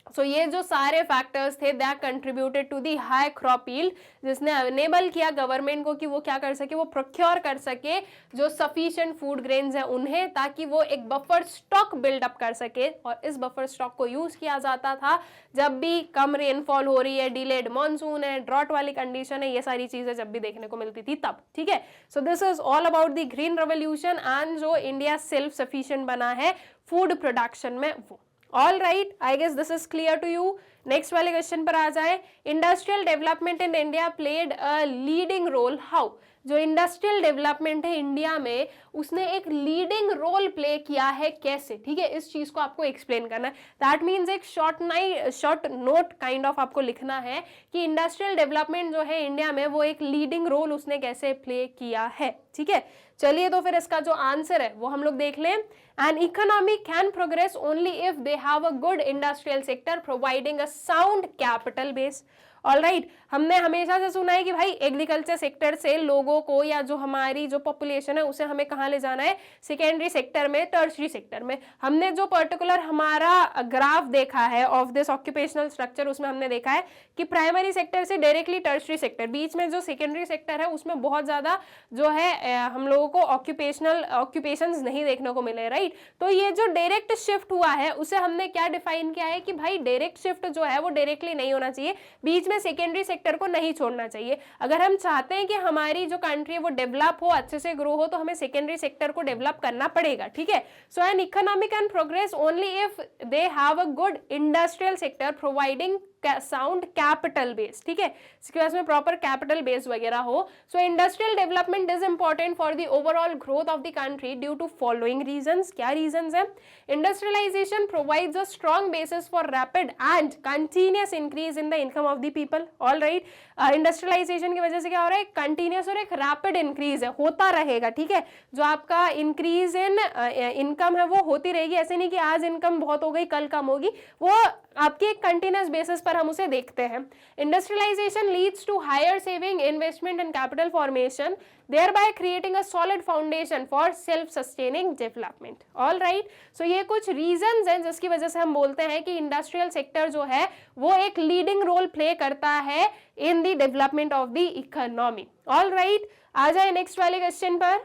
सो ये जो सारे फैक्टर्स थे that contributed to the high crop yield, जिसने अनेबल किया गवर्नमेंट को कि वो क्या कर सके, वो प्रोक्योर कर सके जो सफिशिएंट फूड ग्रेन्स है उन्हें, ताकि वो एक बफर स्टॉक बिल्डअप कर सके। और इस बफर स्टॉक को यूज किया जाता था जब भी कम रेनफॉल हो रही है, डिलेड मॉनसून है, ड्रॉट वाली कंडीशन है, ये सारी चीजें जब भी देखने को मिलती थी तब, ठीक है। So this is all about the green revolution and जो इंडिया सेल्फ सफिशिएंट बना है फूड प्रोडक्शन में वो। All right, I guess this is clear to you. Next वाले क्वेश्चन पर आ जाए, industrial development in India played a leading role how. जो इंडस्ट्रियल डेवलपमेंट है इंडिया में उसने एक लीडिंग रोल प्ले किया है, कैसे, ठीक है। इस चीज को आपको एक्सप्लेन करना है। दैट मीन्स एक शॉर्ट नोट काइंड ऑफ आपको लिखना है कि इंडस्ट्रियल डेवलपमेंट जो है इंडिया में वो एक लीडिंग रोल उसने कैसे प्ले किया है, ठीक है। चलिए तो फिर इसका जो आंसर है वो हम लोग देख लें। N economy can progress only if they have a good industrial sector providing a sound capital base. Alright, हमने हमेशा से सुना है कि भाई एग्रीकल्चर सेक्टर से लोगों को या जो हमारी जो पॉपुलेशन है उसे हमें कहाँ ले जाना है, सेकेंडरी सेक्टर में, टर्शरी सेक्टर में। हमने जो पर्टिकुलर हमारा ग्राफ देखा है ऑफ दिस ऑक्यूपेशनल स्ट्रक्चर, उसमें हमने देखा है कि प्राइमरी सेक्टर से डायरेक्टली टर्शरी सेक्टर, बीच में जो सेकेंडरी सेक्टर है उसमें बहुत ज्यादा जो है हम लोगों को ऑक्यूपेशंस नहीं देखने को मिले, राइट। तो ये जो डायरेक्ट शिफ्ट हुआ है उसे हमने क्या डिफाइन किया है कि भाई डायरेक्ट शिफ्ट जो है वो डायरेक्टली नहीं होना चाहिए, बीच में सेकेंडरी सेक्टर को नहीं छोड़ना चाहिए। अगर हम चाहते हैं कि हमारी जो कंट्री है वो डेवलप हो, अच्छे से ग्रो हो, तो हमें सेकेंडरी सेक्टर को डेवलप करना पड़ेगा, ठीक है। So an economy can progress only if they have a good industrial sector providing sound capital base, ठीक है, इसके पास में प्रॉपर कैपिटल बेस वगैरह हो। So industrial development is important for the overall growth of the country due to following reasons. क्या रीजंस है? Industrialisation provides a strong basis for rapid and continuous increase in the income of the people. All right, industrialisation की वजह से क्या हो रहा है, कंटिन्यूअस और एक रैपिड इंक्रीज है, होता रहेगा, ठीक है। जो आपका इंक्रीज इन इनकम है वो होती रहेगी, ऐसे नहीं कि आज इनकम बहुत हो गई कल कम होगी, वो आपके एक कंटिन्यूअस बेसिस पर हम उसे देखते हैं। Industrialisation leads to higher saving, investment and capital formation, thereby creating a solid foundation for self-sustaining development. All right, so ये कुछ reasons हैं जिसकी वजह से हम बोलते हैं कि इंडस्ट्रियल सेक्टर जो है वो एक लीडिंग रोल प्ले करता है in the development of the economy. All right, आ जाए नेक्स्ट वाले क्वेश्चन पर।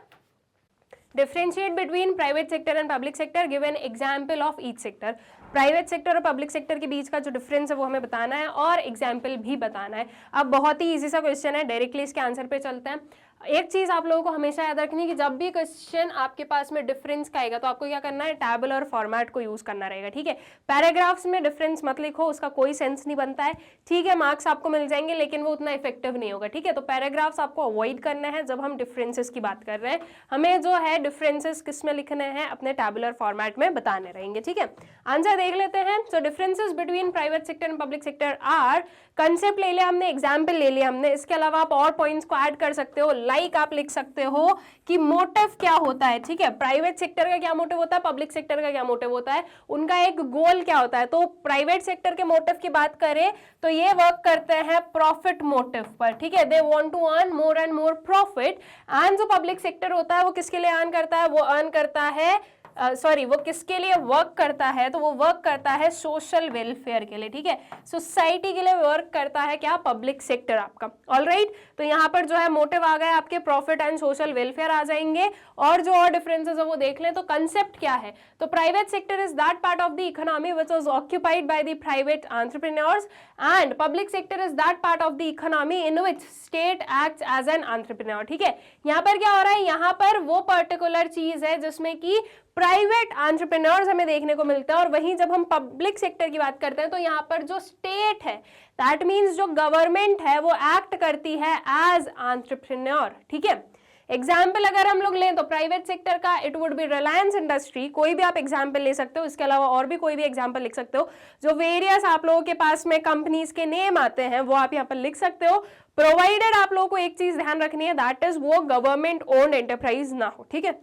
Differentiate between private sector and public sector, give an example of each sector. Private sector और पब्लिक सेक्टर के बीच का जो डिफरेंस है वो हमें बताना है और एग्जाम्पल भी बताना है। अब बहुत ही इजी सा क्वेश्चन है, डायरेक्टली इसके आंसर पे चलते हैं। एक चीज आप लोगों को हमेशा याद रखनी है कि जब भी क्वेश्चन आपके पास में डिफरेंस का आएगा तो आपको क्या करना है, टैबुलर फॉर्मेट को यूज करना रहेगा, ठीक है। पैराग्राफ्स में डिफरेंस मत लिखो, उसका कोई सेंस नहीं बनता है, ठीक है। मार्क्स आपको मिल जाएंगे लेकिन वो उतना इफेक्टिव नहीं होगा, ठीक है। तो पैराग्राफ्स आपको अवॉइड करना है जब हम डिफरेंसेस की बात कर रहे हैं। हमें जो है डिफरेंसेस किस में लिखने हैं, अपने टैबुलर फॉर्मेट में बताने रहेंगे, ठीक है। आंसर देख लेते हैं। So differences between private sector and public sector are, concept ले लिया हमने, एग्जाम्पल ले लिया हमने, इसके अलावा आप और पॉइंट्स को ऐड कर सकते हो। लाइक आप लिख सकते हो कि मोटिव क्या होता है, ठीक है। प्राइवेट सेक्टर का क्या मोटिव होता है, पब्लिक सेक्टर का क्या मोटिव होता है, उनका एक गोल क्या होता है। तो प्राइवेट सेक्टर के मोटिव की बात करें तो ये वर्क करते हैं प्रॉफिट मोटिव पर, ठीक है। They want to earn more and more profit. And जो पब्लिक सेक्टर होता है वो किसके लिए अर्न करता है, वो अर्न करता है वो किसके लिए वर्क करता है, तो वो वर्क करता है सोशल वेलफेयर के लिए, ठीक है। सोसाइटी के लिए वर्क करता है क्या, पब्लिक सेक्टर आपका। ऑलराइट, तो यहाँ पर जो है मोटिव आ गया आपके, प्रॉफिट एंड सोशल वेलफेयर आ जाएंगे। और जो और डिफरेंसेस है वो देख लें। तो कंसेप्ट क्या है, तो private sector is that part of the economy which was occupied by the private entrepreneurs and public sector is that part of the economy in which state acts as an entrepreneur, ठीक है। यहाँ पर क्या हो रहा है, यहाँ पर वो पर्टिकुलर चीज है जिसमें कि प्राइवेट एंटरप्रेन्योर्स हमें देखने को मिलते हैं। और वहीं जब हम पब्लिक सेक्टर की बात करते हैं तो यहाँ पर जो स्टेट है, दैट मीन्स जो गवर्नमेंट है, वो एक्ट करती है एज एंटरप्रेन्योर, ठीक है। एग्जाम्पल अगर हम लोग लें तो प्राइवेट सेक्टर का it would be Reliance industry, कोई भी आप एग्जाम्पल ले सकते हो, इसके अलावा और भी कोई भी एग्जाम्पल लिख सकते हो। जो वेरियस आप लोगों के पास में कंपनीज के नेम आते हैं वो आप यहाँ पर लिख सकते हो, प्रोवाइडेड आप लोगों को एक चीज ध्यान रखनी है, दैट इज वो गवर्नमेंट ओन्ड एंटरप्राइज ना हो, ठीक है।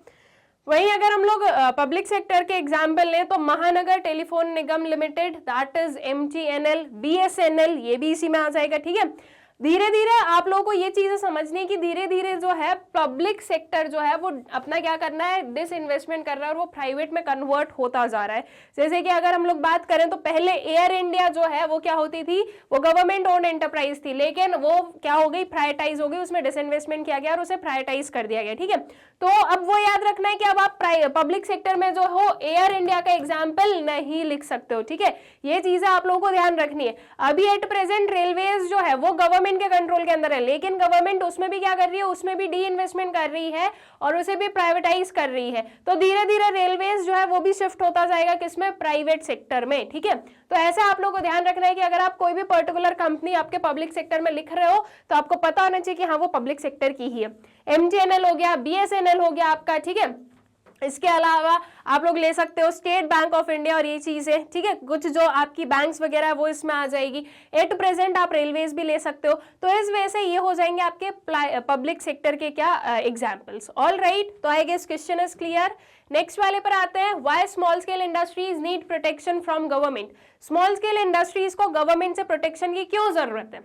वहीं अगर हम लोग पब्लिक सेक्टर के एग्जाम्पल लें तो महानगर telephone Nigam limited, that is MTNL, BSNL, ये भी इसी में आ जाएगा, ठीक है। धीरे धीरे आप लोगों को ये चीजें समझनी है कि धीरे धीरे जो है पब्लिक सेक्टर जो है वो अपना क्या करना है, डिस इन्वेस्टमेंट कर रहा है और वो प्राइवेट में कन्वर्ट होता जा रहा है। जैसे कि अगर हम लोग बात करें तो पहले एयर इंडिया जो है वो क्या होती थी, वो गवर्नमेंट ओन्ड एंटरप्राइज थी, लेकिन वो क्या हो गई, प्राइवेटाइज हो गई, उसमें डिस इन्वेस्टमेंट किया गया और उसे प्राइवेटाइज कर दिया गया, ठीक है। तो अब वो याद रखना है कि अब आप पब्लिक सेक्टर में जो हो एयर इंडिया का एग्जाम्पल नहीं लिख सकते हो, ठीक है। ये चीजें आप लोगों को ध्यान रखनी है। अभी एट प्रेजेंट रेलवेज जो है वो गवर्नमेंट के कंट्रोल के अंदर है, लेकिन गवर्नमेंट उसमें भी क्या कर रही है, उसमें भी डी इन्वेस्टमेंट कर रही है और उसे भी प्राइवेटाइज कर रही है। तो धीरे धीरे रेलवेज जो है वो भी शिफ्ट होता जाएगा किसमें, प्राइवेट सेक्टर में, ठीक है। तो ऐसे आप लोगों को ध्यान रखना है कि अगर आप कोई भी पर्टिकुलर कंपनी आपके पब्लिक सेक्टर में लिख रहे हो तो आपको पता होना चाहिए कि हाँ वो पब्लिक सेक्टर की ही है। MTNL हो गया, BSNL हो गया आपका, ठीक है। इसके अलावा आप लोग ले सकते हो स्टेट बैंक ऑफ इंडिया और ये चीजें, ठीक है। कुछ जो आपकी बैंक्स वगैरह है वो इसमें आ जाएगी। एट प्रेजेंट आप रेलवेज भी ले सकते हो। तो इस वजह से ये हो जाएंगे आपके पब्लिक सेक्टर के क्या एग्जाम्पल्स। ऑल राइट, तो I guess question is clear. Next वाले पर आते हैं, why small scale industries need protection from government. Small scale industries को गवर्नमेंट से प्रोटेक्शन की क्यों जरूरत है?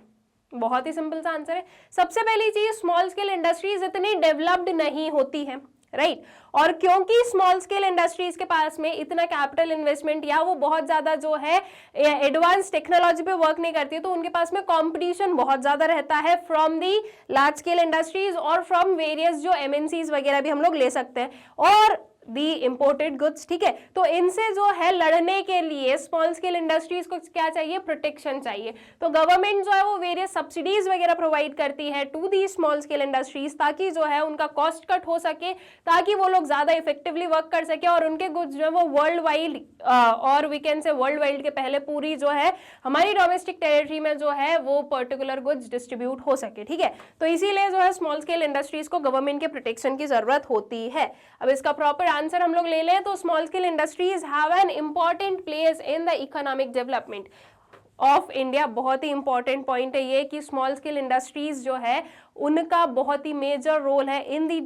बहुत ही सिंपल सा आंसर है। सबसे पहली चीज, स्मॉल स्केल इंडस्ट्रीज इतनी डेवलप्ड नहीं होती है, राइट। और क्योंकि स्मॉल स्केल इंडस्ट्रीज के पास में इतना कैपिटल इन्वेस्टमेंट या वो बहुत ज्यादा जो है एडवांस टेक्नोलॉजी पे वर्क नहीं करती है, तो उनके पास में कंपटीशन बहुत ज्यादा रहता है from the large scale industries और फ्रॉम वेरियस जो MNCs वगैरह भी हम लोग ले सकते हैं, और दी इंपोर्टेड गुड्स, ठीक है। तो इनसे जो है लड़ने के लिए स्मॉल स्केल इंडस्ट्रीज को क्या चाहिए, प्रोटेक्शन चाहिए। तो गवर्नमेंट जो है वो वेरियस सब्सिडीज वगैरह प्रोवाइड करती है to the small scale industries, ताकि जो है उनका कॉस्ट कट हो सके, ताकि वो लोग ज्यादा इफेक्टिवली वर्क कर सके और उनके गुड्स जो है वो वर्ल्ड वाइड और we can say worldwide के पहले पूरी जो है हमारी डोमेस्टिक टेरिटरी में जो है वो पर्टिकुलर गुड्स डिस्ट्रीब्यूट हो सके, ठीक है। तो इसीलिए जो है स्मॉल स्केल इंडस्ट्रीज को गवर्नमेंट के प्रोटेक्शन की जरूरत होती है। अब इसका प्रॉपर आंसर हम लोग ले लें तो small scale industries have an important place in the economic development of India. बहुत ही इंपॉर्टेंट पॉइंट है ये कि स्मॉल स्केल इंडस्ट्रीज जो है उनका बहुत ही मेजर रोल है in the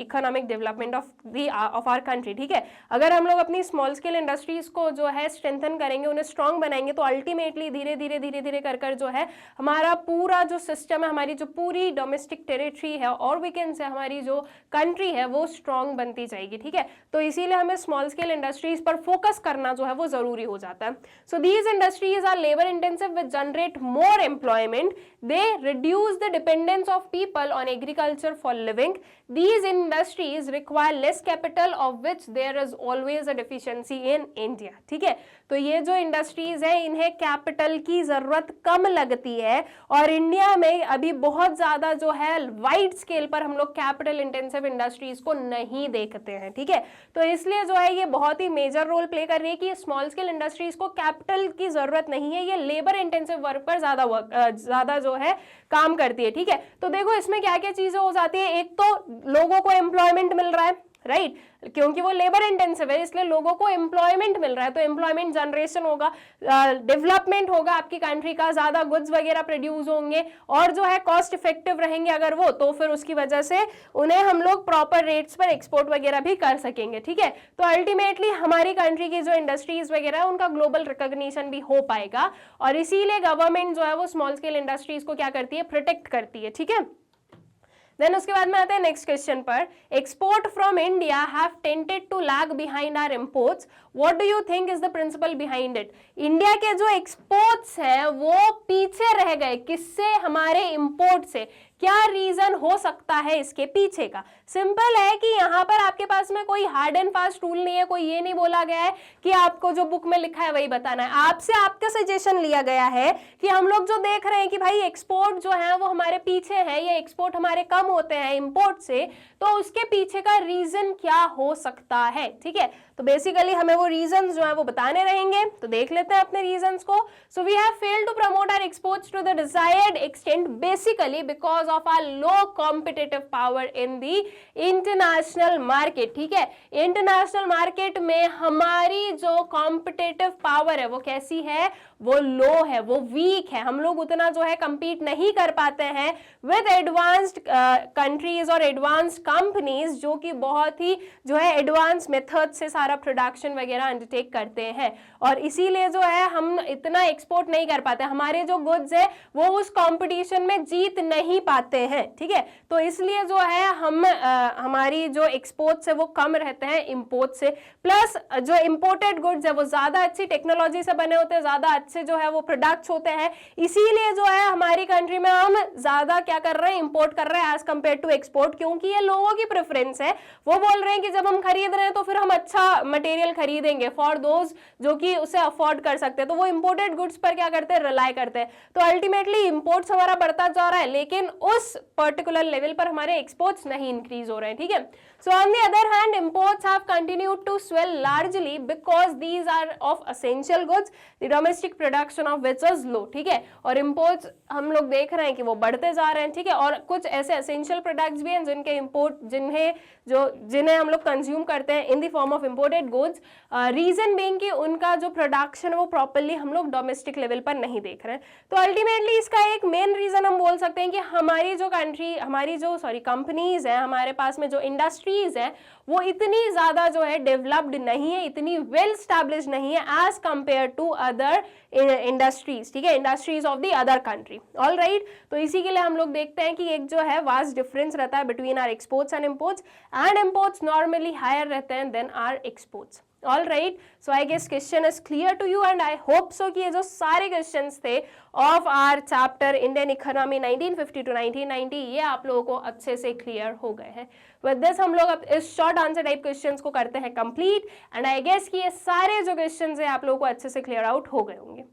economic development of our country, ठीक है। अगर हम लोग अपनी स्मॉल स्केल इंडस्ट्रीज को जो है स्ट्रेंथन करेंगे, उन्हें स्ट्रांग बनाएंगे, तो अल्टीमेटली धीरे धीरे कर जो है हमारा पूरा जो सिस्टम है, हमारी जो पूरी डोमेस्टिक टेरिटरी है और वी कैन से हमारी जो कंट्री है वो स्ट्रांग बनती जाएगी, ठीक है। तो इसीलिए हमें स्मॉल स्केल इंडस्ट्रीज पर फोकस करना जो है वो जरूरी हो जाता है। So these industries are labour intensive which generate more employment. They reduce the dependence of people on agriculture for living. These industries require less capital of which there is always a deficiency in India. ठीक है, तो ये जो इंडस्ट्रीज है इन्हें कैपिटल की जरूरत कम लगती है और इंडिया में अभी बहुत ज्यादा जो है वाइड स्केल पर हम लोग कैपिटल इंटेंसिव इंडस्ट्रीज को नहीं देखते हैं, ठीक है। तो इसलिए जो है ये बहुत ही मेजर रोल प्ले कर रही है कि स्मॉल स्केल इंडस्ट्रीज को कैपिटल की जरूरत नहीं है, ये लेबर इंटेंसिव वर्क पर ज्यादा जो है काम करती है, ठीक है। तो देखो इसमें क्या क्या चीजें हो जाती है, एक तो लोगों को एम्प्लॉयमेंट मिल रहा है, राइट, क्योंकि वो लेबर इंटेंसिव है इसलिए लोगों को एम्प्लॉयमेंट मिल रहा है, तो एम्प्लॉयमेंट जनरेशन होगा, डेवलपमेंट होगा आपकी कंट्री का, ज्यादा गुड्स वगैरह प्रोड्यूस होंगे और जो है कॉस्ट इफेक्टिव रहेंगे अगर वो, तो फिर उसकी वजह से उन्हें हम लोग प्रॉपर रेट्स पर एक्सपोर्ट वगैरह भी कर सकेंगे, ठीक है। तो अल्टीमेटली हमारी कंट्री की जो इंडस्ट्रीज वगैरह है उनका ग्लोबल रिकॉग्निशन भी हो पाएगा और इसीलिए गवर्नमेंट जो है वो स्मॉल स्केल इंडस्ट्रीज को क्या करती है, प्रोटेक्ट करती है, ठीक है। देन उसके बाद में आते हैं नेक्स्ट क्वेश्चन पर, export from India have tended to lag behind our imports, what do you think is the principle behind it. India के जो एक्सपोर्ट्स हैं वो पीछे रह गए, किससे, हमारे इंपोर्ट से। क्या रीजन हो सकता है इसके पीछे का? सिंपल है कि यहाँ पर आपके पास में कोई हार्ड एंड फास्ट रूल नहीं है, कोई ये नहीं बोला गया है कि आपको जो बुक में लिखा है वही बताना है। आपसे आपका सजेशन लिया गया है कि हम लोग जो देख रहे हैं कि भाई एक्सपोर्ट जो है वो हमारे पीछे है, ये एक्सपोर्ट हमारे कम होते हैं इंपोर्ट से, तो उसके पीछे का रीजन क्या हो सकता है। ठीक है, तो बेसिकली हमें वो रीजंस जो है वो बताने रहेंगे, तो देख लेते हैं अपने रीजंस को। So we have failed to promote our exports to the desired extent basically because of our low competitive power in the international market. ठीक है, इंटरनेशनल मार्केट में हमारी जो कॉम्पिटिटिव पावर है वो कैसी है, वो लो है, वो वीक है। हम लोग उतना जो है compete नहीं कर पाते हैं विद एडवांस्ड कंट्रीज और एडवांस्ड कंपनीज जो कि बहुत ही जो है एडवांस मेथड से सारा प्रोडक्शन वगैरह अंडरटेक करते हैं, और इसीलिए जो है हम इतना एक्सपोर्ट नहीं कर पाते, हमारे जो गुड्स है वो उस कंपटीशन में जीत नहीं पाते हैं। ठीक है, तो इसलिए जो है हम हमारी जो एक्सपोर्ट्स है वो कम रहते हैं इंपोर्ट से, प्लस जो इंपोर्टेड गुड्स है वो ज्यादा अच्छी टेक्नोलॉजी से बने होते हैं, ज्यादा अच्छे जो है वो प्रोडक्ट्स होते हैं, इसीलिए जो है हमारी कंट्री में हम ज्यादा क्या कर रहे हैं, इंपोर्ट कर रहे हैं एज कंपेयर टू एक्सपोर्ट, क्योंकि ये लोगों की प्रेफरेंस है। वो बोल रहे हैं कि जब हम खरीद रहे हैं तो फिर हम अच्छा मटेरियल खरीदेंगे फॉर दोज जो कि उसे अफोर्ड कर सकते हैं, तो वो इंपोर्टेड गुड्स पर क्या करते हैं, रिलाई करते हैं। तो अल्टीमेटली इंपोर्ट्स हमारा बढ़ता जा रहा है, लेकिन उस पर्टिकुलर लेवल पर हमारे एक्सपोर्ट्स नहीं इंक्रीज हो रहे हैं। ठीक है, so on the other hand imports have continued to swell largely because these are of essential goods the domestic production of which is low. ठीक है, और इंपोर्ट्स हम लोग देख रहे हैं कि वो बढ़ते जा रहे हैं। ठीक है, और कुछ ऐसे एसेंशियल प्रोडक्ट्स भी हैं जिनके इंपोर्ट जिन्हें हम लोग कंज्यूम करते हैं in the form of imported goods, reason being कि उनका जो प्रोडक्शन है वो प्रॉपर्ली हम लोग डोमेस्टिक लेवल पर नहीं देख रहे हैं। तो अल्टीमेटली इसका एक मेन रीजन हम बोल सकते हैं कि हमारी जो कंपनीज है, हमारे पास में जो इंडस्ट्रीज है वो इतनी ज्यादा जो है डेवलप्ड नहीं है, इतनी वेल स्टैब्लिश्ड नहीं है as compare to other industries. ठीक है, industries of the other country. All right, तो इसी के लिए हम लोग देखते हैं कि एक जो है वास्ट डिफरेंस रहता है between our exports and imports, and imports normally higher रहते हैं then our exports. All right, so I guess question is clear to you and I hope so कि ये जो सारे क्वेश्चंस थे of our chapter Indian economy 1950 to 1990 ये आप लोगों को अच्छे से क्लियर हो गए हैं। विद दिस हम लोग अब इस शॉर्ट आंसर टाइप क्वेश्चंस को करते हैं कंप्लीट, एंड आई गेस कि ये सारे जो क्वेश्चंस हैं आप लोगों को अच्छे से क्लियर आउट हो गए होंगे।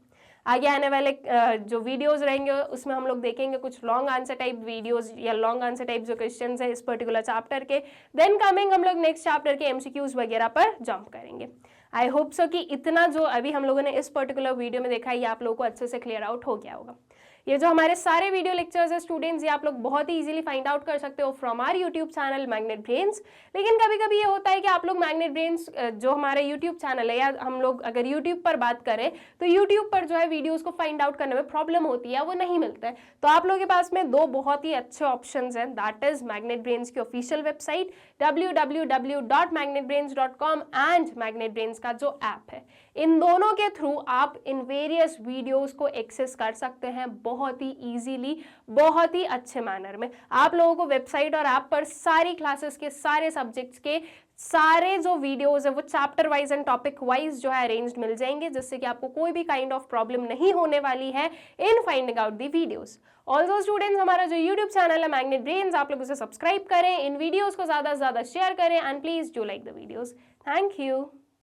आगे आने वाले जो वीडियोस रहेंगे उसमें हम लोग देखेंगे कुछ लॉन्ग आंसर टाइप वीडियोस या लॉन्ग आंसर टाइप जो क्वेश्चंस है इस पर्टिकुलर चैप्टर के, देन कमिंग हम लोग नेक्स्ट चैप्टर के एमसीक्यूज वगैरह पर जंप करेंगे। आई होप सो कि इतना जो अभी हम लोगों ने इस पर्टिकुलर वीडियो में देखा है ये आप लोगों को अच्छे से क्लियर आउट हो गया होगा। ये जो हमारे सारे वीडियो लेक्चर्स है स्टूडेंट्स, ये आप लोग बहुत ही इजीली फाइंड आउट कर सकते हो from our YouTube channel magnet brains. लेकिन कभी कभी ये होता है कि आप लोग मैग्नेट ब्रेन्स जो हमारे यूट्यूब चैनल है, या हम लोग अगर यूट्यूब पर बात करें तो यूट्यूब पर जो है वीडियोस को फाइंड आउट करने में प्रॉब्लम होती है, वो नहीं मिलता है। तो आप लोगों के पास में दो बहुत ही अच्छे ऑप्शन हैं, दैट इज मैग्नेट ब्रेन्स की official website www.magnetbrains.com and magnet brains का जो ऐप है। इन दोनों के थ्रू आप इन वेरियस वीडियोस को एक्सेस कर सकते हैं बहुत ही इजीली, बहुत ही अच्छे मैनर में। आप लोगों को वेबसाइट और ऐप पर सारी क्लासेस के सारे सब्जेक्ट्स के सारे जो वीडियोस है वो chapter wise and topic wise जो है अरेंज्ड मिल जाएंगे, जिससे कि आपको कोई भी काइंड ऑफ प्रॉब्लम नहीं होने वाली है in finding out the videos. Also students, हमारा जो यूट्यूब चैनल है मैग्नेट ब्रेन्स, आप लोग उसे सब्सक्राइब करें, इन वीडियोस को ज्यादा से ज्यादा शेयर करें, and please do like the videos. Thank you.